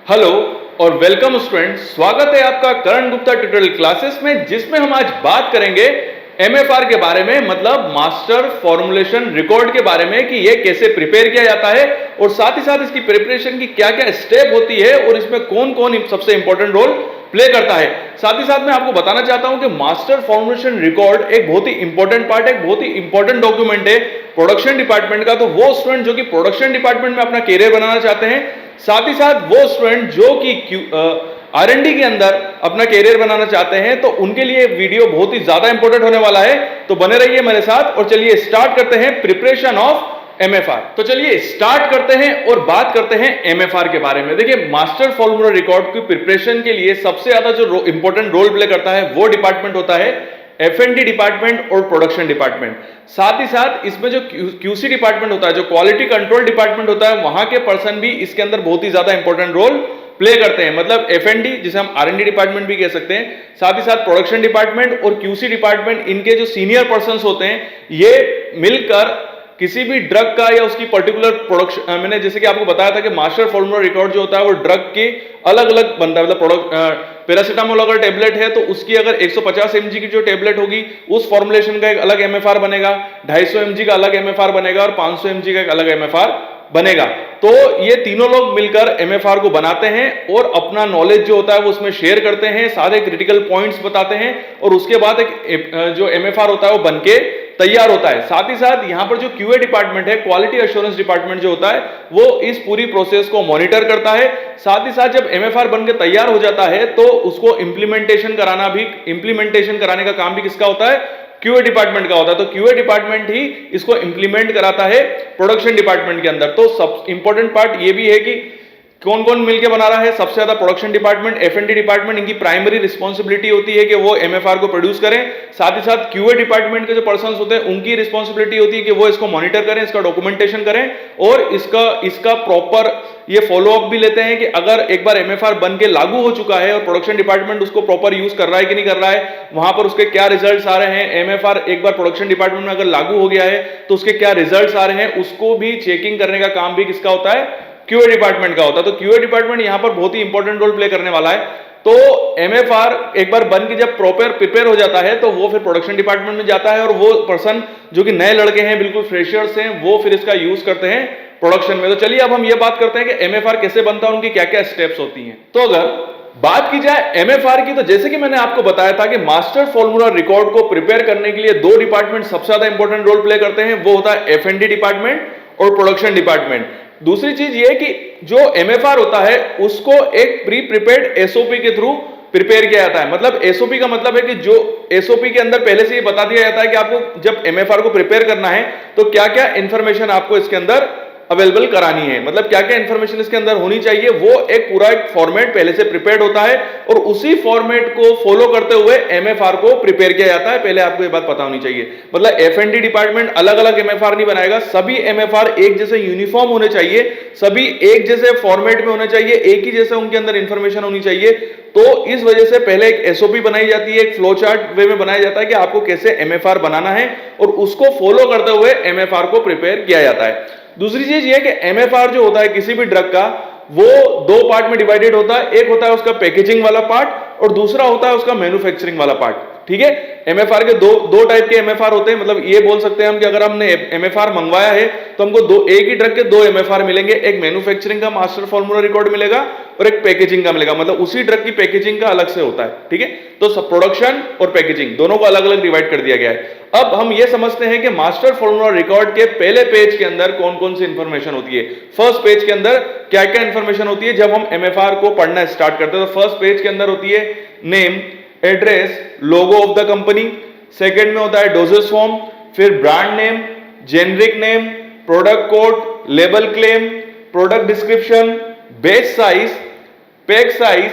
Hello और welcome student, स्वागत है आपका करण गुप्ता ट्यूटोरियल क्लासेस में, जिसमें हम आज बात करेंगे एमएफआर के बारे में, मतलब मास्टर फॉर्मुलेशन रिकॉर्ड के बारे में कि यह कैसे प्रिपेयर किया जाता है और साथ ही साथ इसकी प्रिपरेशन की क्या क्या स्टेप होती है और इसमें कौन कौन सबसे इंपॉर्टेंट रोल प्ले करता है। साथ ही साथ मैं आपको बताना चाहता हूं कि मास्टर फॉर्मुलेशन रिकॉर्ड एक बहुत ही इंपॉर्टेंट पार्ट है, एक बहुत ही इंपॉर्टेंट डॉक्यूमेंट है प्रोडक्शन डिपार्टमेंट का। तो वो स्टूडेंट जो कि प्रोडक्शन डिपार्टमेंट में अपना कैरियर बनाना चाहते हैं, साथ ही साथ वो स्टूडेंट जो कि R&D के अंदर अपना कैरियर बनाना चाहते हैं, तो उनके लिए वीडियो बहुत ही ज्यादा इंपॉर्टेंट होने वाला है। तो बने रहिए मेरे साथ और चलिए स्टार्ट करते हैं प्रिपरेशन ऑफ एमएफआर। तो चलिए स्टार्ट करते हैं और बात करते हैं एमएफआर के बारे में। देखिए, मास्टर फॉर्मूला रिकॉर्ड की प्रिपरेशन के लिए सबसे ज्यादा जो इंपॉर्टेंट रोल प्ले करता है वो डिपार्टमेंट होता है F&D डिपार्टमेंट और प्रोडक्शन डिपार्टमेंट। साथ ही साथ इसमें जो QC डिपार्टमेंट होता है, जो क्वालिटी कंट्रोल डिपार्टमेंट होता है, वहां के पर्सन भी इसके अंदर बहुत ही ज्यादा इंपॉर्टेंट रोल प्ले करते हैं। मतलब F&D जिसे हम R&D डिपार्टमेंट भी कह सकते हैं, साथ ही साथ प्रोडक्शन डिपार्टमेंट और QC डिपार्टमेंट, इनके जो सीनियर पर्सन होते हैं, ये मिलकर किसी भी ड्रग का या उसकी पर्टिकुलर प्रोडक्शन, मैंने जैसे कि आपको बताया था कि मास्टर फॉर्मूला रिकॉर्ड जो होता है वो ड्रग के अलग अलग बनता है। मतलब पैरासिटामोल अगर टेबलेट है तो उसकी अगर 150 mg की जो टेबलेट होगी उस फॉर्मुलेशन का एक अलग एमएफआर बनेगा, 250 mg का अलग एमएफआर बनेगा और 500 mg का एक अलग एमएफआर बनेगा। तो ये तीनों लोग मिलकर एमएफआर को बनाते हैं और अपना नॉलेज जो होता है वो उसमें शेयर करते हैं, सारे क्रिटिकल पॉइंट्स बताते हैं और उसके बाद एक जो एमएफआर होता है वो बनके तैयार होता है। साथ ही साथ यहां पर जो QA डिपार्टमेंट है, क्वालिटी एश्योरेंस डिपार्टमेंट जो होता है, वो इस पूरी प्रोसेस को मॉनिटर करता है। साथ ही साथ जब एमएफआर बनकर तैयार हो जाता है तो उसको इंप्लीमेंटेशन कराने का काम भी किसका होता है? QA डिपार्टमेंट का होता है। तो QA डिपार्टमेंट ही इसको इंप्लीमेंट कराता है प्रोडक्शन डिपार्टमेंट के अंदर। तो सब इंपॉर्टेंट पार्ट ये भी है कि कौन कौन मिलकर बना रहा है। सबसे ज्यादा प्रोडक्शन डिपार्टमेंट, F&D डिपार्टमेंट, इनकी प्राइमरी रिस्पांसिबिलिटी होती है कि वो एमएफआर को प्रोड्यूस करें। साथ ही साथ QA डिपार्टमेंट के जो पर्संस होते हैं उनकी रिस्पांसिबिलिटी होती है कि वो इसको मॉनिटर करें, इसका डॉक्यूमेंटेशन करें और इसका प्रॉपर ये फॉलो अप भी लेते हैं कि अगर एक बार एमएफआर बन के लागू हो चुका है और प्रोडक्शन डिपार्टमेंट उसको प्रॉपर यूज कर रहा है कि नहीं कर रहा है, वहां पर उसके क्या रिजल्ट्स आ रहे हैं। एमएफआर एक बार प्रोडक्शन डिपार्टमेंट में अगर लागू हो गया है तो उसके क्या रिजल्ट्स आ रहे हैं, उसको भी चेकिंग करने का काम भी किसका होता है? QA डिपार्टमेंट का होता है। तो QA डिपार्टमेंट यहां पर बहुत ही इंपॉर्टेंट रोल प्ले करने वाला है। तो एमएफआर एक बार बन के जब प्रॉपर प्रिपेयर हो जाता है तो वो फिर प्रोडक्शन डिपार्टमेंट में जाता है और वो पर्सन जो कि नए लड़के हैं, बिल्कुल फ्रेशर्स हैं, वो फिर इसका यूज करते हैं प्रोडक्शन में। तो चलिए अब हम ये बात करते हैं कि एमएफआर कैसे बनता है, उनकी क्या क्या स्टेप्स होती हैं। तो अगर बात की जाए एमएफआर की, तो जैसे कि मैंने आपको बताया था कि मास्टर फॉर्मूला रिकॉर्ड को प्रिपेयर करने के लिए दो डिपार्टमेंट सबसे ज्यादा इंपॉर्टेंट रोल प्ले करते हैं, वो होता है F&D डिपार्टमेंट और प्रोडक्शन डिपार्टमेंट। दूसरी चीज ये कि जो एमएफआर होता है उसको एक प्री प्रिपेयर्ड एसओपी के थ्रू प्रिपेयर किया जाता है। मतलब एसओपी का मतलब है कि जो एसओपी के अंदर पहले से ये बता दिया जाता है कि आपको जब एमएफआर को प्रिपेयर करना है तो क्या क्या इंफॉर्मेशन आपको इसके अंदर अवेलेबल करानी है, मतलब क्या क्या इंफॉर्मेशन इसके अंदर होनी चाहिए, वो एक पूरा एक फॉर्मेट पहले से प्रिपेयर्ड होता है और उसी फॉर्मेट को फॉलो करते हुए एमएफआर को प्रिपेयर किया जाता है। पहले आपको ये बात पता होनी चाहिए। मतलब F&D डिपार्टमेंट अलग अलग एमएफआर नहीं बनाएगा, सभी एमएफआर एक जैसे यूनिफॉर्म होने चाहिए, सभी एक जैसे फॉर्मेट में होने चाहिए, एक ही जैसे उनके अंदर इंफॉर्मेशन होनी चाहिए। तो इस वजह से पहले एक एसओपी बनाई जाती है, एक फ्लो चार्ट वे में बनाया जाता है कि आपको कैसे एमएफआर बनाना है और उसको फॉलो करते हुए एमएफआर को प्रिपेयर किया जाता है। दूसरी चीज ये कि एमएफआर जो होता है किसी भी ड्रग का, वो दो पार्ट में डिवाइडेड होता है। एक होता है उसका पैकेजिंग वाला पार्ट और दूसरा होता है उसका मैन्युफैक्चरिंग वाला पार्ट। ठीक है, एमएफआर के दो टाइप के एमएफआर होते हैं। मतलब ये बोल सकते हैं हम कि अगर हमने एमएफआर मंगवाया है तो हमको एक ही ड्रग के दो एमएफआर मिलेंगे, एक मैन्युफैक्चरिंग का मास्टर फॉर्मूला रिकॉर्ड मिलेगा और एक पैकेजिंग का मिलेगा। मतलब उसी ड्रग की पैकेजिंग का अलग से होता है। ठीक है, तो सब प्रोडक्शन और पैकेजिंग दोनों को अलग अलग डिवाइड कर दिया गया है। अब हम ये समझते हैं कि मास्टर फॉर्मूला रिकॉर्ड के पहले पेज के अंदर कौन कौन सी इंफॉर्मेशन होती है। फर्स्ट पेज के अंदर क्या क्या इंफॉर्मेशन होती है जब हम एमएफआर को पढ़ना स्टार्ट करते हैं। तो फर्स्ट पेज के अंदर होती है name, address, logo of the company. Second में होता है डोजेस फॉर्म, फिर brand name, generic name, product code, label claim, product description, batch size, pack size,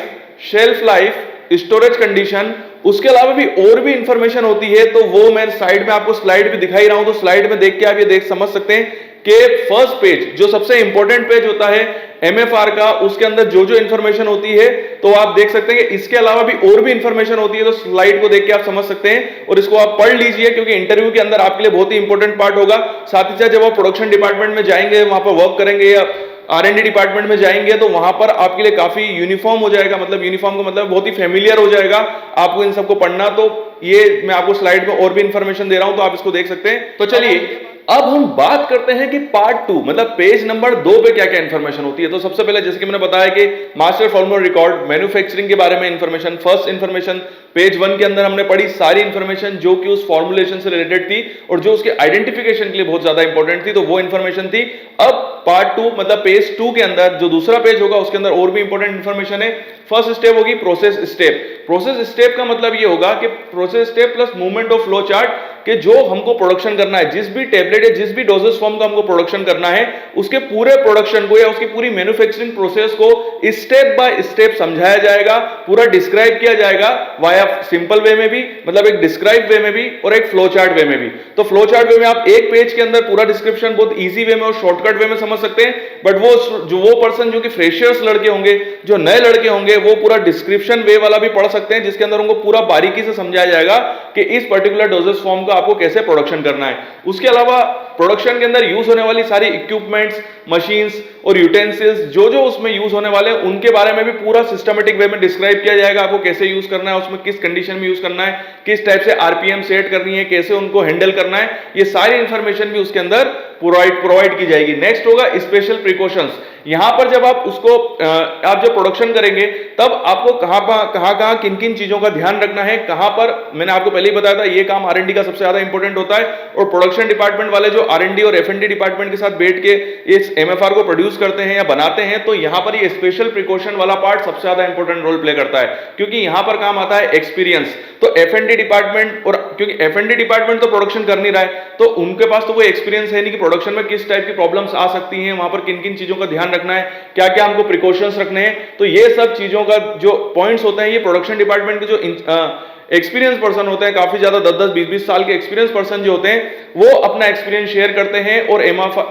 shelf life, storage condition. उसके अलावा भी और भी इंफॉर्मेशन होती है, तो वो मैं साइड में आपको स्लाइड भी दिखाई रहा हूं, तो स्लाइड में देख के आप ये समझ सकते हैं कि फर्स्ट पेज जो सबसे इंपॉर्टेंट पेज होता है एमएफआर का, उसके अंदर जो जो इंफॉर्मेशन होती है तो आप देख सकते हैं कि इसके अलावा भी और भी इंफॉर्मेशन होती है। तो स्लाइड को देख के आप समझ सकते हैं और इसको आप पढ़ लीजिए क्योंकि इंटरव्यू के अंदर आपके लिए बहुत ही इंपॉर्टेंट पार्ट होगा। साथ ही साथ जब आप प्रोडक्शन डिपार्टमेंट में जाएंगे, वहां पर वर्क करेंगे या R&D डिपार्टमेंट में जाएंगे तो वहां पर आपके लिए काफी यूनिफॉर्म हो जाएगा, मतलब यूनिफॉर्म का मतलब बहुत ही फेमिलियर हो जाएगा आपको इन सबको पढ़ना। तो ये मैं आपको स्लाइड में और भी इंफॉर्मेशन दे रहा हूं तो आप इसको देख सकते हैं। तो चलिए अब हम बात करते हैं कि पार्ट 2 मतलब पेज नंबर 2 पे क्या क्या इंफॉर्मेशन होती है। तो सबसे पहले जैसे कि मैंने बताया कि मास्टर फॉर्मूला रिकॉर्ड मैन्युफैक्चरिंग के बारे में इंफॉर्मेशन, फर्स्ट इंफॉर्मेशन पेज 1 के अंदर हमने पढ़ी सारी इंफॉर्मेशन जो कि उस फॉर्मुलेशन से रिलेटेड थी और जो उसके आइडेंटिफिकेशन के लिए बहुत ज्यादा इंपॉर्टेंट थी, तो वो इंफॉर्मेशन थी। अब पार्ट 2 मतलब पेज 2 के अंदर जो दूसरा पेज होगा उसके अंदर और भी इंपॉर्टेंट इंफॉर्मेशन है। फर्स्ट स्टेप होगी प्रोसेस स्टेप। प्रोसेस स्टेप का मतलब ये होगा कि process step plus movement of flow chart कि जो हमको प्रोडक्शन करना है, जिस भी टेबलेट या जिस भी डोजेस फॉर्म का हमको प्रोडक्शन करना है, उसके पूरे प्रोडक्शन को या उसकी पूरी मैन्युफैक्चरिंग प्रोसेस को स्टेप बाय स्टेप समझाया जाएगा, पूरा डिस्क्राइब किया जाएगा वाया सिंपल वे में भी, मतलब एक डिस्क्राइब वे में भी और एक फ्लो चार्ट वे में भी। तो फ्लो चार्ट वे में आप एक पेज के अंदर पूरा डिस्क्रिप्शन बहुत इजी वे में और शॉर्टकट वे में समझ सकते हैं, बट वो पर्सन जो कि फ्रेशर्स लड़के होंगे, जो नए लड़के होंगे, वो पूरा डिस्क्रिप्शन वे वाला भी पढ़ सकते हैं जिसके अंदर उनको पूरा बारीकी से समझाया जाएगा कि इस पर्टिकुलर डोजेस फॉर्म का आपको कैसे प्रोडक्शन करना है। उसके अलावा प्रोडक्शन के अंदर यूज होने वाली सारी इक्विपमेंट्स, मशीन्स और यूटेंसिल्स जो जो उसमें यूज होने वाले हैं उनके बारे में भी पूरा सिस्टमेटिक वे में डिस्क्राइब किया जाएगा, आपको कैसे यूज करना है, उसमें किस कंडीशन में यूज करना है, किस टाइप से आरपीएम सेट करनी है, कैसे उनको हैंडल करना है, ये सारी इंफॉर्मेशन भी उसके अंदर प्रोवाइड की जाएगी। नेक्स्ट होगा स्पेशल प्रिकॉशंस। यहां पर जब आप उसको आप जब प्रोडक्शन करेंगे तब आपको कहां किन किन चीजों का ध्यान रखना है, कहां पर, मैंने आपको पहले ही बताया था ये काम R&D का सबसे ज्यादा इंपॉर्टेंट होता है और प्रोडक्शन डिपार्टमेंट वाले जो R&D और F&D डिपार्टमेंट के साथ बैठ के इस MFR को प्रोड्यूस करते हैं या बनाते हैं, तो यहां पर ये स्पेशल प्रिकॉशन वाला पार्ट सबसे ज्यादा इंपॉर्टेंट रोल प्ले करता है क्योंकि यहां पर काम आता है एक्सपीरियंस। तो F&D डिपार्टमेंट, और क्योंकि F&D डिपार्टमेंट तो प्रोडक्शन कर नहीं रहा है तो उनके पास तो वो एक्सपीरियंस है नहीं कि प्रोडक्शन में किस टाइप की प्रॉब्लम्स आ सकती हैं, वहां पर किन किन चीजों का ध्यान रखना है, क्या क्या हमको प्रिकॉशंस रखने हैं। तो ये सब चीजों का जो पॉइंट्स होते हैं ये प्रोडक्शन डिपार्टमेंट के जो एक्सपीरियंस पर्सन होते हैं, काफी ज्यादा 10-10, 20-20 साल के एक्सपीरियंस पर्सन जो होते हैं वो अपना एक्सपीरियंस शेयर करते हैं और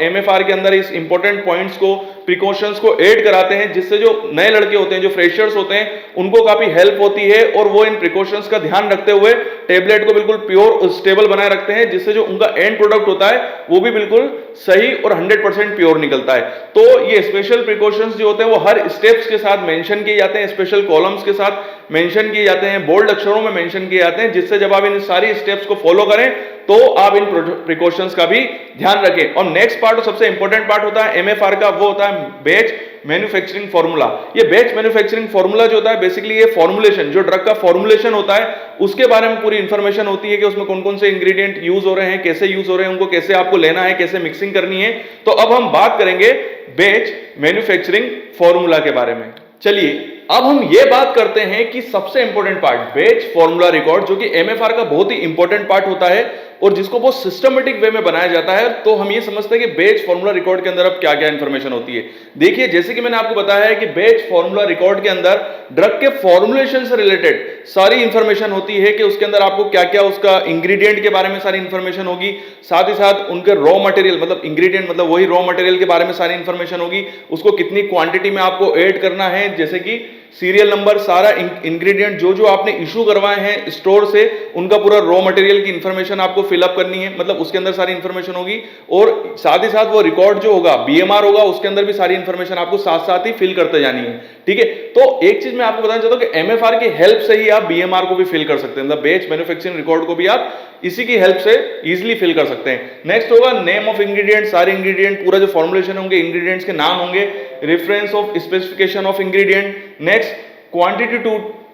MFR के अंदर इस इंपॉर्टेंट पॉइंट्स को, प्रिकॉशंस को ऐड कराते हैं जिससे जो नए लड़के होते हैं, जो फ्रेशर्स होते हैं, उनको काफी हेल्प होती है और वो इन प्रिकॉशंस का ध्यान रखते हुए टेबलेट को बिल्कुल प्योर और स्टेबल बनाए रखते हैं जिससे जो उनका एंड प्रोडक्ट होता है वो भी बिल्कुल सही और 100% प्योर निकलता है। तो ये स्पेशल प्रिकॉशंस जो होते हैं वो हर स्टेप्स के साथ मेंशन किए जाते हैं, स्पेशल कॉलम्स के साथ मेंशन किए जाते हैं, बोल्ड अक्षरों में मेंशन किए जाते हैं, जिससे जब आप इन सारी स्टेप्स को फॉलो करें तो आप इन प्रिकॉशंस का भी ध्यान रखें। और नेक्स्ट पार्ट और सबसे इंपॉर्टेंट पार्ट होता है MFR का, वो होता है बैच मैन्युफैक्चरिंग फार्मूला। ये बैच मैन्युफैक्चरिंग फार्मूला जो होता है बेसिकली ये फॉर्मुलेशन, जो ड्रग का फॉर्मुलेशन होता है उसके बारे में पूरी इंफॉर्मेशन होती है कि उसमें कौन कौन से इंग्रेडिएंट यूज हो रहे हैं, कैसे यूज हो रहे हैं, उनको कैसे आपको लेना है, कैसे मिक्सिंग करनी है। तो अब हम बात करेंगे बैच मैन्युफैक्चरिंग फार्मूला के बारे में। चलिए अब हम ये बात करते हैं कि सबसे important part batch formula record, जो कि MFR का बहुत ही इंपॉर्टेंट पार्ट होता है और जिसको बहुत सिस्टमेटिक वे में बनाया जाता है। तो हम ये समझते हैं कि बैच फार्मूला रिकॉर्ड के अंदर अब क्या क्या इंफॉर्मेशन होती है। देखिए जैसे कि मैंने आपको बताया है कि बैच फार्मूला रिकॉर्ड के अंदर ड्रग के फॉर्मुलेशन से रिलेटेड सारी इंफॉर्मेशन होती है कि उसके अंदर आपको क्या क्या उसका इंग्रेडिएंट के बारे में सारी इंफॉर्मेशन होगी, साथ ही साथ उनके रॉ मटेरियल मतलब इंग्रेडिएंट मतलब वही रॉ मटेरियल के बारे में सारी इंफॉर्मेशन होगी, उसको कितनी क्वांटिटी में आपको ऐड करना है, जैसे कि सीरियल नंबर, सारा इंग्रेडिएंट जो जो आपने इशू करवाए हैं स्टोर से उनका पूरा रॉ मटेरियल की इंफॉर्मेशन आपको फिलअप करनी है, मतलब उसके अंदर सारी इंफॉर्मेशन होगी। और साथ ही साथ वो रिकॉर्ड जो होगा BMR होगा उसके अंदर भी सारी इंफॉर्मेशन आपको साथ साथ ही फिल करते जानी है। ठीक है, तो एक चीज मैं आपको बताना चाहता हूं कि MFR की हेल्प से ही आप BMR को भी फिल कर सकते हैं, मतलब बैच मैन्युफैक्चरिंग रिकॉर्ड को भी आप इसी की हेल्प से इजीली फिल कर सकते हैं। नेक्स्ट होगा नेम ऑफ इंग्रेडिएंट, सारे इंग्रेडिएंट पूरा जो फॉर्मुलेशन होंगे इंग्रेडिएंट्स के नाम होंगे, reference of specification of ingredient. Next quantity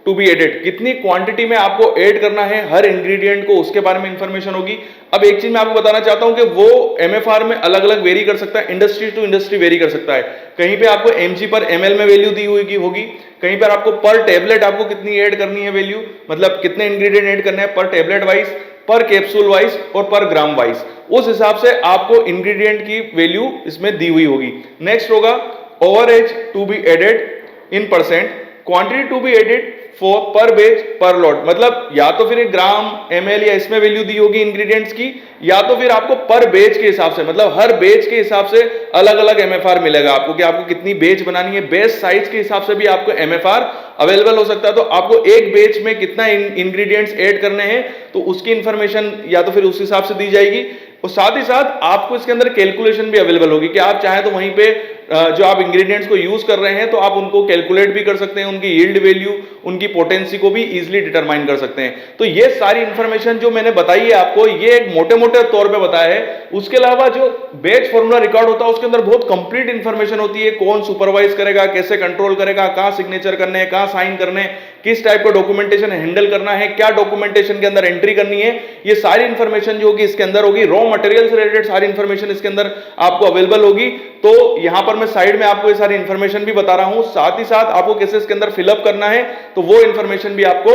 to be added, कितनी क्वांटिटी में आपको ऐड करना है हर इंग्रेडिएंट को, उसके बारे में इंफॉर्मेशन होगी। अब एक चीज मैं आपको बताना चाहता हूं कि वो MFR में अलग अलग वेरी कर सकता है, इंडस्ट्री टू इंडस्ट्री वेरी कर सकता है। कहीं पे आपको mg पर ml में वैल्यू दी होगी, कहीं पर आपको पर टेबलेट आपको कितनी ऐड करनी है वैल्यू, मतलब कितने इंग्रेडिएंट ऐड करने हैं पर टेबलेट वाइज, पर कैप्सूल वाइज और पर ग्राम वाइज, उस हिसाब से आपको इंग्रेडिएंट की वैल्यू इसमें दी हुई होगी। नेक्स्ट होगा overhead to be added in percent, quantity to be added for per batch per lot, मतलब या तो फिर एक ग्राम ml या इसमें वैल्यू दी होगी इंग्रेडिएंट्स की, या तो फिर आपको पर बैच के हिसाब से, मतलब हर बैच के हिसाब से अलग अलग MFR मिलेगा आपको कि आपको कितनी बैच बनानी है। बैच साइज के हिसाब से भी आपको MFR अवेलेबल हो सकता है, तो आपको एक बैच में कितना इंग्रेडिएंट्स ऐड करने हैं तो उसकी इंफॉर्मेशन या तो फिर उस हिसाब से दी जाएगी। और साथ ही साथ आपको इसके अंदर कैलकुलेशन भी अवेलेबल होगी कि आप चाहें तो वहीं पे जो आप इंग्रेडिएंट्स को यूज कर रहे हैं तो आप उनको कैलकुलेट भी कर सकते हैं, उनकी यील्ड वैल्यू, उनकी पोटेंसी को भी इजीली डिटरमाइन कर सकते हैं। तो ये सारी इंफॉर्मेशन जो मैंने बताई है आपको, ये एक मोटे मोटे तौर पे बताया है। उसके अलावा जो बैच फॉर्मूला रिकॉर्ड होता है उसके अंदर बहुत कंप्लीट इंफॉर्मेशन होती है, कौन सुपरवाइज करेगा, कैसे कंट्रोल करेगा, कहां सिग्नेचर करने हैं, कहां साइन करने हैं, किस टाइप का डॉक्यूमेंटेशन हैंडल करना है, क्या डॉक्यूमेंटेशन के अंदर एंट्री करनी है, ये सारी इंफॉर्मेशन जो होगी इसके अंदर होगी। रॉ मटेरियल से रिलेटेड सारी इंफॉर्मेशन इसके अंदर आपको अवेलेबल होगी। तो यहां पर मैं साइड में आपको ये सारी इंफॉर्मेशन भी बता रहा हूं, साथ ही साथ आपको कैसे इसके अंदर फिलअप करना है तो वो इंफॉर्मेशन भी आपको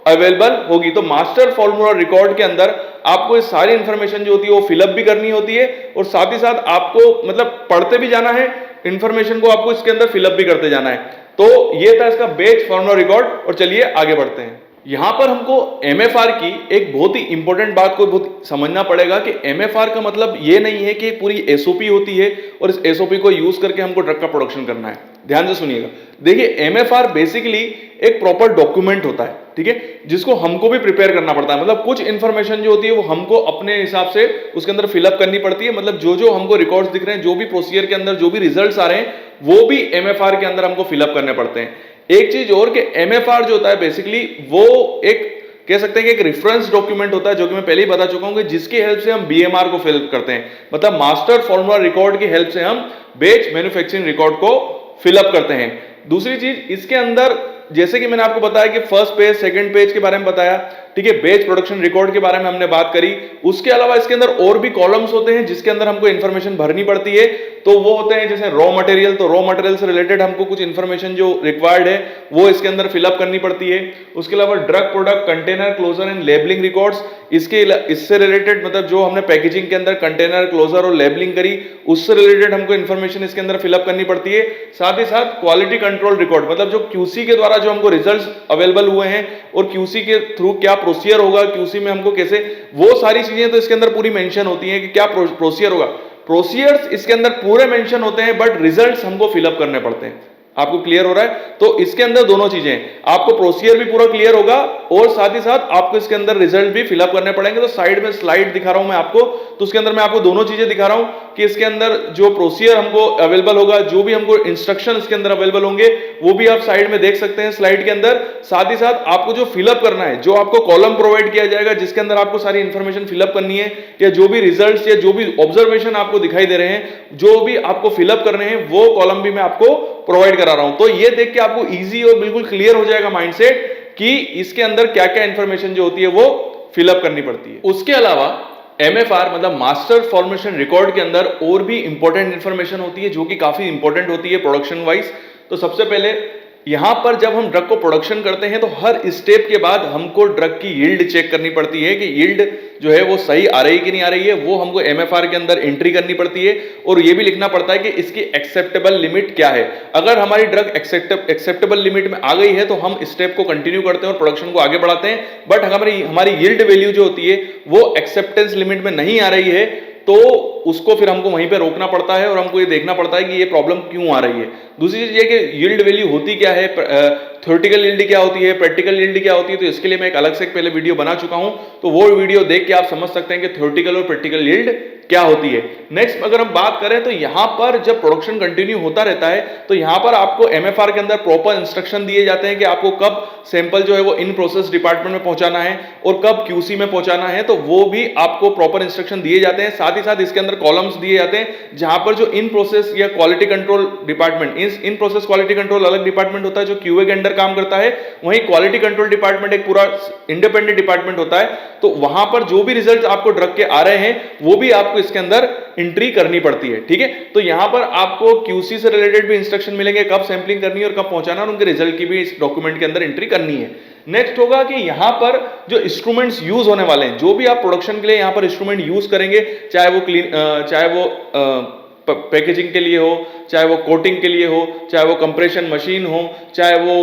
अवेलेबल होगी। तो मास्टर फॉर्मूला रिकॉर्ड के अंदर आपको ये सारी इंफॉर्मेशन जो होती है वो फिलअप भी करनी होती है और साथ ही साथ आपको मतलब पढ़ते भी जाना है, इंफॉर्मेशन को आपको इसके अंदर फिलअप भी करते जाना है। तो ये था इसका बैच फॉर्मूला रिकॉर्ड। और चलिए आगे बढ़ते हैं। यहां पर हमको एमएफआर की एक बहुत ही इंपॉर्टेंट बात को बहुत समझना पड़ेगा कि एमएफआर का मतलब ये नहीं है कि एक पूरी एसओपी होती है और इस एसओपी को यूज करके हमको ड्रग का प्रोडक्शन करना है। ध्यान से सुनिएगा। देखिए, एमएफआर बेसिकली एक प्रॉपर डॉक्यूमेंट होता है, ठीक है, जिसको हमको भी प्रिपेयर करना पड़ता है। मतलब कुछ इंफॉर्मेशन जो होती है वो हमको अपने हिसाब से उसके अंदर फिलअप करनी पड़ती है। मतलब जो जो हमको रिकॉर्ड्स दिख रहे हैं, जो भी प्रोसीजर के अंदर जो भी रिजल्ट्स आ रहे हैं, वो भी एमएफआर के अंदर हमको फिलअप करने पड़ते हैं। एक चीज और कि एमएफआर जो होता है बेसिकली वो एक कह सकते हैं कि एक रेफरेंस डॉक्यूमेंट होता है, जो कि मैं पहले ही बता चुका हूं कि जिसकी हेल्प से हम बीएमआर को फिल करते हैं। मतलब मास्टर फॉर्मूला रिकॉर्ड की हेल्प से हम बैच मैन्युफैक्चरिंग रिकॉर्ड को फिलअप करते हैं। दूसरी चीज इसके अंदर, जैसे कि मैंने आपको बताया कि फर्स्ट पेज, सेकंड पेज के बारे में बताया, ठीक है, बैच प्रोडक्शन रिकॉर्ड के बारे में हमने बात करी। उसके अलावा इसके अंदर और भी कॉलम्स होते हैं जिसके अंदर हमको इंफॉर्मेशन भरनी पड़ती है। तो वो होते हैं जैसे रॉ मटेरियल, तो रॉ मटेरियल से रिलेटेड हमको कुछ इंफॉर्मेशन जो रिक्वायर्ड है वो इसके अंदर फिलअप करनी पड़ती है। उसके अलावा drug product container closer and labelling records, इससे रिलेटेड मतलब जो हमने पैकेजिंग के अंदर कंटेनर क्लोजर और लेबलिंग करी उससे रिलेटेड हमको इंफॉर्मेशन इसके अंदर फिलअप करनी पड़ती है। साथ ही साथ क्वालिटी कंट्रोल रिकॉर्ड, मतलब जो क्यूसी के द्वारा जो हमको रिजल्ट्स अवेलेबल हुए हैं और क्यूसी के थ्रू क्या प्रोसीजर होगा, क्यूसी में हमको कैसे, वो सारी चीजें तो इसके अंदर पूरी मेंशन होती हैं कि क्या प्रोसीजर होगा। प्रोसीजर्स इसके अंदर पूरे मेंशन होते हैं बट रिजल्ट्स हमको फिलअप करने पड़ते हैं। आपको क्लियर हो रहा है? तो इसके अंदर दोनों चीजें, आपको प्रोसीजर भी पूरा क्लियर होगा और साथ ही साथ आपको इसके अंदर रिजल्ट भी फिलअप करने पड़ेंगे। तो साइड में स्लाइड दिखा रहा हूं मैं आपको, तो उसके अंदर मैं आपको दोनों चीजें दिखा रहा हूं कि इसके अंदर जो प्रोसीजर हमको अवेलेबल होगा, जो भी हमको इंस्ट्रक्शन इसके अंदर अवेलेबल होंगे, वो भी आप साइड में देख सकते हैं स्लाइड के अंदर। साथ ही साथ आपको जो फिलअप करना है, जो आपको कॉलम प्रोवाइड किया जाएगा जिसके अंदर आपको सारी इंफॉर्मेशन फिलअप करनी है, या जो भी रिजल्ट्स या जो भी ऑब्जर्वेशन आपको दिखाई दे रहे हैं, जो भी आपको फिलअप करने हैं, वो कॉलम भी मैं आपको प्रोवाइड करा रहा हूं। तो ये देख के आपको इजी और बिल्कुल क्लियर हो जाएगा माइंडसेट कि इसके अंदर क्या क्या इंफॉर्मेशन जो होती है वो फिलअप करनी पड़ती है। उसके अलावा एमएफआर मतलब मास्टर फॉर्मेशन रिकॉर्ड के अंदर और भी इंपॉर्टेंट इंफॉर्मेशन होती है जो कि काफी इंपॉर्टेंट होती है प्रोडक्शन वाइज। तो सबसे पहले यहां पर जब हम ड्रग को प्रोडक्शन करते हैं तो हर स्टेप के बाद हमको ड्रग की यील्ड चेक करनी पड़ती है कि यील्ड जो है वो सही आ रही कि नहीं आ रही है, वो हमको एमएफआर के अंदर एंट्री करनी पड़ती है और ये भी लिखना पड़ता है कि इसकी एक्सेप्टेबल लिमिट क्या है। अगर हमारी ड्रग एक्सेप्टेबल लिमिट में आ गई है तो हम स्टेप को कंटिन्यू करते हैं और प्रोडक्शन को आगे बढ़ाते हैं। बट हमारी यील्ड वैल्यू जो होती है वो एक्सेप्टेंस लिमिट में नहीं आ रही है तो उसको फिर हमको वहीं पे रोकना पड़ता है और हमको ये देखना पड़ता है कि ये प्रॉब्लम क्यों आ रही है। दूसरी चीज ये कि यील्ड वैल्यू होती क्या है, थ्योरेटिकल यील्ड क्या होती है, प्रैक्टिकल यील्ड क्या होती है, तो इसके लिए मैं एक अलग से पहले वीडियो बना चुका हूं, तो वो वीडियो देख के आप समझ सकते हैं कि थ्योरेटिकल और प्रैक्टिकल यील्ड क्या होती है। नेक्स्ट अगर हम बात करें तो यहां पर जब प्रोडक्शन कंटिन्यू होता रहता है तो यहां पर आपको एमएफआर के अंदर प्रॉपर इंस्ट्रक्शन दिए जाते हैं कि आपको कब सैंपल जो है वो इन प्रोसेस डिपार्टमेंट में पहुंचाना है और कब क्यूसी में पहुंचाना है, तो वो भी आपको प्रॉपर इंस्ट्रक्शन दिए जाते हैं। साथ ही साथ इसके अंदर कॉलम्स दिए जाते हैं जहां पर जो इन प्रोसेस या quality control department, in process quality control अलग डिपार्टमेंट होता है जो क्यूए के अंडर काम करता है, वहीं क्वालिटी कंट्रोल डिपार्टमेंट एक पूरा इंडिपेंडेंट डिपार्टमेंट होता है। तो वहां पर जो भी रिजल्ट आपको ड्रग के आ रहे हैं वो भी आपको इसके अंदर एंट्री करनी पड़ती है, ठीक है। तो यहां पर आपको क्यूसी से रिलेटेड भी इंस्ट्रक्शन मिलेंगे, कब सैंपलिंग करनी है और कब पहुंचाना और उनके रिजल्ट की भी इस डॉक्यूमेंट के अंदर एंट्री करनी है। नेक्स्ट होगा कि यहां पर जो इंस्ट्रूमेंट्स यूज होने वाले हैं, जो भी आप प्रोडक्शन के लिए यहां पर इंस्ट्रूमेंट यूज करेंगे, चाहे वो पैकेजिंग के लिए हो, चाहे वो कोटिंग के लिए हो, चाहे वो कंप्रेशन मशीन हो, चाहे वो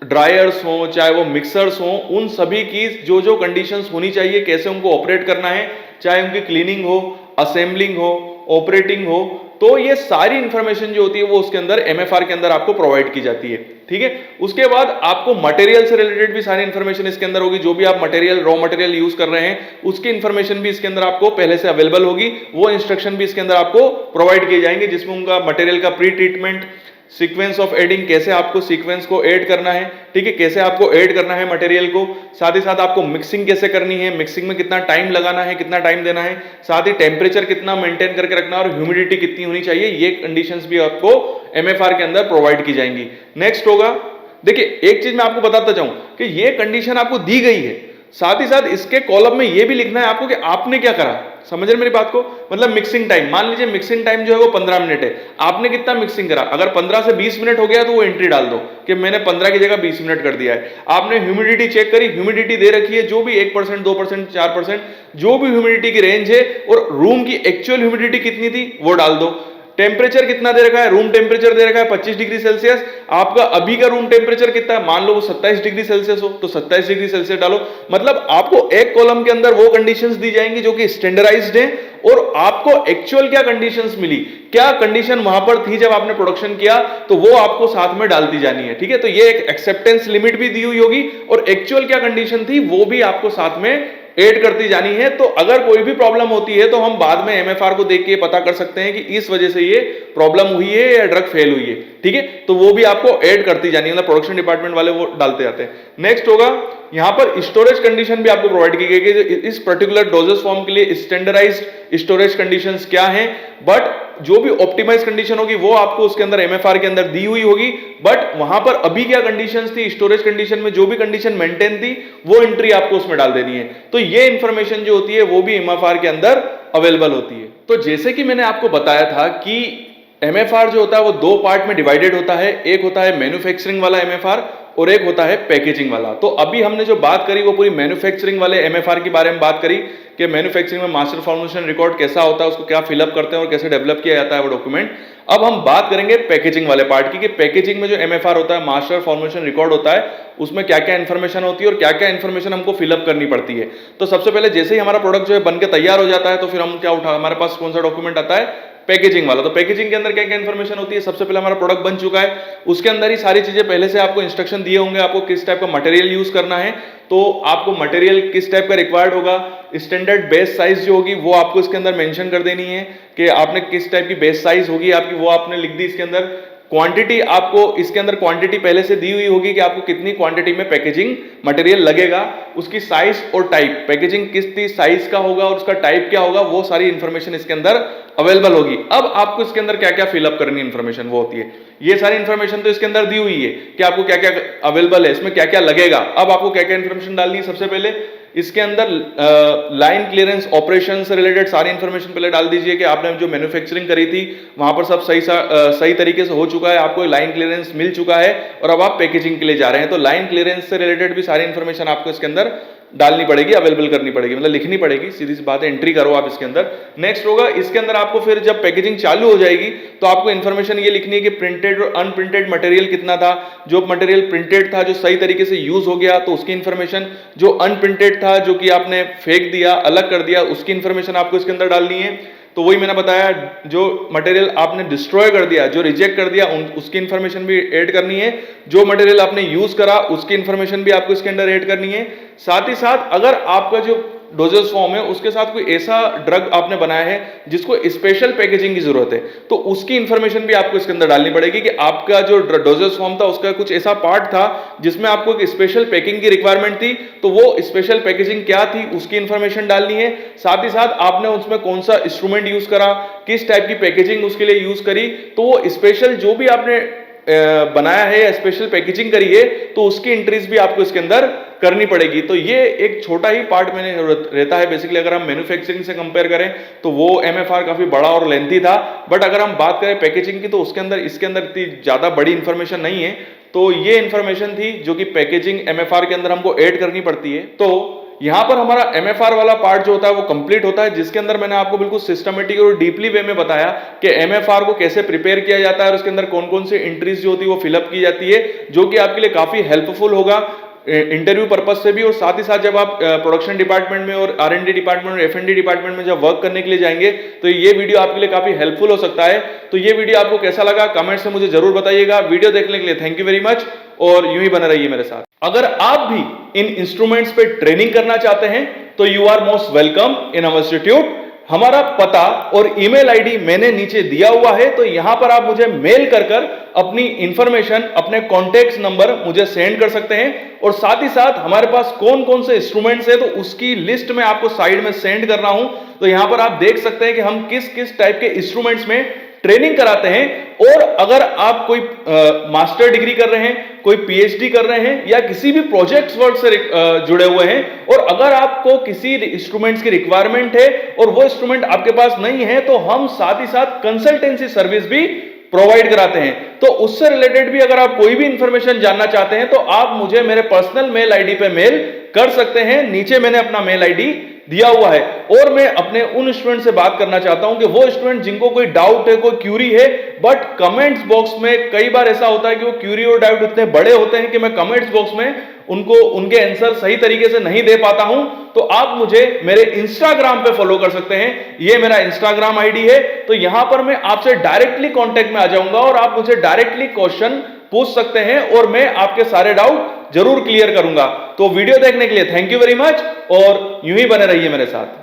ड्रायर्स हो, चाहे वो मिक्सर्स हो, उन सभी की जो जो कंडीशंस होनी चाहिए, कैसे उनको ऑपरेट करना है, चाहे उनकी क्लीनिंग हो, असेंबलिंग हो, ऑपरेटिंग हो, तो तो ये सारी इंफॉर्मेशन जो होती है वो उसके अंदर एमएफआर के अंदर आपको प्रोवाइड की जाती है, ठीक है। उसके बाद आपको मटेरियल से रिलेटेड भी सारी इंफॉर्मेशन इसके अंदर होगी, जो भी आप मटेरियल रॉ मटेरियल यूज कर रहे हैं उसकी इंफॉर्मेशन भी इसके अंदर आपको पहले से अवेलेबल होगी, वो इंस्ट्रक्शन भी इसके अंदर आपको प्रोवाइड किए जाएंगे, जिसमें उनका मटेरियल का pre treatment, sequence of adding, कैसे आपको सीक्वेंस को ऐड करना है, ठीक है, कैसे आपको ऐड करना है मटेरियल को, साथ ही साथ आपको मिक्सिंग कैसे करनी है, मिक्सिंग में कितना टाइम लगाना है, कितना टाइम देना है, साथ ही टेम्परेचर कितना मेंटेन करके रखना और ह्यूमिडिटी कितनी होनी चाहिए, ये कंडीशंस भी आपको एमएफआर के अंदर प्रोवाइड की जाएंगी। नेक्स्ट होगा, देखिए एक चीज मैं आपको बताता चाहूं कि ये कंडीशन आपको दी गई है, साथ ही साथ इसके कॉलम में ये भी लिखना है आपको कि आपने क्या करा। समझ रहे मेरी बात को? मतलब मिक्सिंग टाइम, मान लीजिए मिक्सिंग टाइम जो है वो 15 मिनट है, आपने कितना मिक्सिंग करा, अगर 15 से 20 मिनट हो गया तो वो एंट्री डाल दो कि मैंने 15 की जगह 20 मिनट कर दिया है। आपने ह्यूमिडिटी चेक करी, ह्यूमिडिटी दे रखी है जो भी 1%, 2%, 4%, जो भी ह्यूमिडिटी की रेंज है, और रूम की एक्चुअल ह्यूमिडिटी कितनी थी वो डाल दो। टेम्परेचर कितना दे रखा है, रूम टेम्परेचर दे रखा है 25 डिग्री सेल्सियस, आपका अभी का रूम टेम्परेचर कितना है, मान लो वो 27 डिग्री सेल्सियस हो तो 27 डिग्री सेल्सियस डालो। मतलब आपको एक कॉलम के अंदर वो कंडीशंस दी जाएंगी जो कि स्टैंडर्डाइज्ड है, और आपको एक्चुअल क्या कंडीशंस मिली, क्या कंडीशन वहां पर थी जब आपने प्रोडक्शन किया, तो वो आपको साथ में डालती जानी है, ठीक है। तो ये एक एक्सेप्टेंस लिमिट भी दी हुई होगी, और एक्चुअल क्या कंडीशन थी वो भी आपको साथ में ऐड करती जानी है। तो अगर कोई भी प्रॉब्लम होती है तो हम बाद में एमएफआर को देख के पता कर सकते हैं कि इस वजह से ये प्रॉब्लम हुई है या ड्रग फेल हुई है, ठीक है। तो वो भी आपको ऐड करती जानी है, मतलब प्रोडक्शन डिपार्टमेंट वाले वो डालते जाते हैं। नेक्स्ट होगा, यहां पर स्टोरेज कंडीशन भी आपको प्रोवाइड की गई है कि इस पर्टिकुलर डोजेस फॉर्म के लिए स्टैंडर्डाइज्ड स्टोरेज कंडीशंस क्या हैं, बट जो भी ऑप्टिमाइज कंडीशन होगी वो आपको उसके अंदर एमएफआर के अंदर दी हुई होगी, बट वहां पर अभी क्या कंडीशंस थी, स्टोरेज कंडीशन में जो भी कंडीशन मेंटेन थी वो एंट्री आपको उसमें डाल देनी है। तो ये इंफॉर्मेशन जो होती है वो भी एमएफआर के अंदर अवेलेबल होती है। तो जैसे कि मैंने आपको बताया था कि एमएफआर जो होता है वो दो पार्ट में डिवाइडेड होता है, एक होता है मैन्युफैक्चरिंग वाला एमएफआर और एक होता है पैकेजिंग वाला। तो अभी हमने जो बात करी वो पूरी मैन्युफैक्चरिंग वाले एमएफआर के बारे में बात करी कि मैन्युफैक्चरिंग में मास्टर फॉर्मुलेशन रिकॉर्ड कैसा होता है, उसको क्या फिलअप करते हैं और कैसे डेवलप किया जाता है वो डॉक्यूमेंट। अब हम बात करेंगे पैकेजिंग वाले पार्ट की कि पैकेजिंग में जो एमएफआर होता है, मास्टर फॉर्मुलेशन रिकॉर्ड होता है, उसमें क्या क्या इंफॉर्मेशन होती है और क्या क्या इंफॉर्मेशन हमको फिलअप करनी पड़ती है। तो सबसे पहले जैसे ही हमारा प्रोडक्ट जो है बनकर तैयार हो जाता है तो फिर हम क्या उठा, हमारे पास कौन सा डॉक्यूमेंट आता है, पैकेजिंग वाला। तो पैकेजिंग के अंदर क्या क्या इंफॉर्मेशन होती है, सबसे पहले हमारा प्रोडक्ट बन चुका है, उसके अंदर ही सारी चीजें पहले से आपको इंस्ट्रक्शन दिए होंगे, आपको किस टाइप का मटेरियल यूज करना है, तो आपको मटेरियल किस टाइप का रिक्वायर्ड होगा, स्टैंडर्ड बेस साइज जो होगी वो आपको इसके अंदर मेंशन कर देनी है कि आपने किस टाइप की बेस साइज होगी आपकी, वो आपने लिख दी इसके अंदर। क्वांटिटी आपको इसके अंदर क्वांटिटी पहले से दी हुई होगी कि आपको कितनी क्वांटिटी में पैकेजिंग मटेरियल लगेगा, उसकी साइज और टाइप, पैकेजिंग किस साइज का होगा और उसका टाइप क्या होगा, वो सारी इंफॉर्मेशन इसके अंदर अवेलेबल होगी। अब आपको इसके अंदर क्या क्या फिलअप करनी इंफॉर्मेशन वो होती है, ये सारी इंफॉर्मेशन तो इसके अंदर दी हुई है कि आपको क्या क्या अवेलेबल है, इसमें क्या क्या लगेगा। अब आपको क्या क्या इंफॉर्मेशन डालनी है, सबसे पहले इसके अंदर लाइन क्लियरेंस ऑपरेशन से रिलेटेड सारी इंफॉर्मेशन पहले डाल दीजिए कि आपने जो मैन्युफैक्चरिंग करी थी वहां पर सब सही तरीके से हो चुका है, आपको लाइन क्लियरेंस मिल चुका है और अब आप पैकेजिंग के लिए जा रहे हैं। तो लाइन क्लियरेंस से रिलेटेड भी सारी इंफॉर्मेशन आपको इसके अंदर डालनी पड़ेगी, अवेलेबल करनी पड़ेगी, मतलब लिखनी पड़ेगी, सीधी सी बात है, एंट्री करो आप इसके अंदर। नेक्स्ट होगा, इसके अंदर आपको फिर जब पैकेजिंग चालू हो जाएगी तो आपको इंफॉर्मेशन ये लिखनी है कि प्रिंटेड और अनप्रिंटेड मटेरियल कितना था, जो मटेरियल प्रिंटेड था जो सही तरीके से यूज हो गया तो उसकी इंफॉर्मेशन, जो अनप्रिंटेड था जो कि आपने फेंक दिया, अलग कर दिया, उसकी इंफॉर्मेशन आपको इसके अंदर डालनी है। तो वही मैंने बताया, जो मटेरियल आपने डिस्ट्रॉय कर दिया, जो रिजेक्ट कर दिया, उसकी इंफॉर्मेशन भी ऐड करनी है, जो मटेरियल आपने यूज करा उसकी इंफॉर्मेशन भी आपको इसके अंदर ऐड करनी है। साथ ही साथ अगर आपका जो डोजेस फॉर्म है उसके साथ कोई ऐसा ड्रग आपने बनाया है जिसको स्पेशल पैकेजिंग की जरूरत है तो उसकी इंफॉर्मेशन भी आपको इसके अंदर डालनी पड़ेगी कि आपका जो डोजेस फॉर्म था उसका कुछ ऐसा पार्ट था जिसमें आपको एक स्पेशल पैकिंग की रिक्वायरमेंट थी, तो वो स्पेशल पैकेजिंग क्या थी उसकी इंफॉर्मेशन डालनी है। साथ ही साथ आपने उसमें कौन सा इंस्ट्रूमेंट यूज करा, किस टाइप की पैकेजिंग उसके लिए यूज करी, तो वो स्पेशल जो भी आपने बनाया है या स्पेशल पैकेजिंग करी है तो उसकी एंट्रीज भी आपको इसके अंदर करनी पड़ेगी। तो ये एक छोटा ही पार्ट मैंने रहता है बेसिकली। अगर हम मैन्युफैक्चरिंग से कंपेयर करें तो वो एमएफआर काफी बड़ा और लेंथी था, बट अगर हम बात करें पैकेजिंग की तो उसके अंदर इसके अंदर इतनी ज्यादा बड़ी इंफॉर्मेशन नहीं है। तो ये इंफॉर्मेशन थी जो कि पैकेजिंग एमएफआर के अंदर हमको ऐड करनी पड़ती है। तो यहां पर हमारा एमएफआर वाला पार्ट जो होता है वो कंप्लीट होता है, जिसके अंदर मैंने आपको बिल्कुल सिस्टमेटिक और डीपली वे में बताया कि एमएफआर को कैसे प्रिपेयर किया जाता है और उसके अंदर कौन कौन सी एंट्रीज जो होती है वो फिलअप की जाती है, जो कि आपके लिए काफी हेल्पफुल होगा इंटरव्यू पर्पज से भी, और साथ ही साथ जब आप प्रोडक्शन डिपार्टमेंट में और R&D डिपार्टमेंट और F&D डिपार्टमेंट में जब वर्क करने के लिए जाएंगे तो ये वीडियो आपके लिए काफी हेल्पफुल हो सकता है। तो ये वीडियो आपको कैसा लगा कमेंट से मुझे जरूर बताइएगा। वीडियो देखने के लिए थैंक यू वेरी मच, और यूं ही बने रहिए मेरे साथ। अगर आप भी इन इंस्ट्रूमेंट्स पे ट्रेनिंग करना चाहते हैं तो you are most welcome in our institute. हमारा पता और ईमेल आईडी मैंने नीचे दिया हुआ है, तो यहां पर आप मुझे मेल कर अपनी इंफॉर्मेशन, अपने कॉन्टेक्ट नंबर मुझे सेंड कर सकते हैं। और साथ ही साथ हमारे पास कौन कौन से इंस्ट्रूमेंट्स है तो उसकी लिस्ट में आपको साइड में सेंड कर रहा हूं। तो यहां पर आप देख सकते हैं कि हम किस किस टाइप के इंस्ट्रूमेंट्स में ट्रेनिंग कराते हैं। और अगर आप कोई मास्टर डिग्री कर रहे हैं, कोई पीएचडी कर रहे हैं, या किसी भी प्रोजेक्ट्स वर्क से जुड़े हुए हैं, और अगर आपको किसी इंस्ट्रूमेंट्स की रिक्वायरमेंट है और वो इंस्ट्रूमेंट आपके पास नहीं है, तो हम साथ ही साथ कंसल्टेंसी सर्विस भी प्रोवाइड कराते हैं। तो उससे रिलेटेड भी अगर आप कोई भी इंफॉर्मेशन जानना चाहते हैं तो आप मुझे मेरे पर्सनल मेल आईडी पे मेल कर सकते हैं। नीचे मैंने अपना मेल आईडी दिया हुआ है। और मैं अपने उन स्टूडेंट से बात करना चाहता हूं कि वो स्टूडेंट जिनको कोई डाउट है, कोई क्यूरी है, बट कमेंट्स बॉक्स में कई बार ऐसा होता है कि वो क्यूरी और डाउट इतने बड़े होते हैं कि मैं कमेंट्स बॉक्स में उनको उनके आंसर सही तरीके से नहीं दे पाता हूं। तो आप मुझे मेरे इंस्टाग्राम पे फॉलो कर सकते हैं, ये मेरा इंस्टाग्राम आईडी है। तो यहां पर मैं आपसे डायरेक्टली कांटेक्ट में आ जाऊंगा और आप मुझे डायरेक्टली क्वेश्चन पूछ सकते हैं और मैं आपके सारे डाउट जरूर क्लियर करूंगा। तो वीडियो देखने के लिए थैंक यू वेरी मच, और यूं ही बने रहिए मेरे साथ।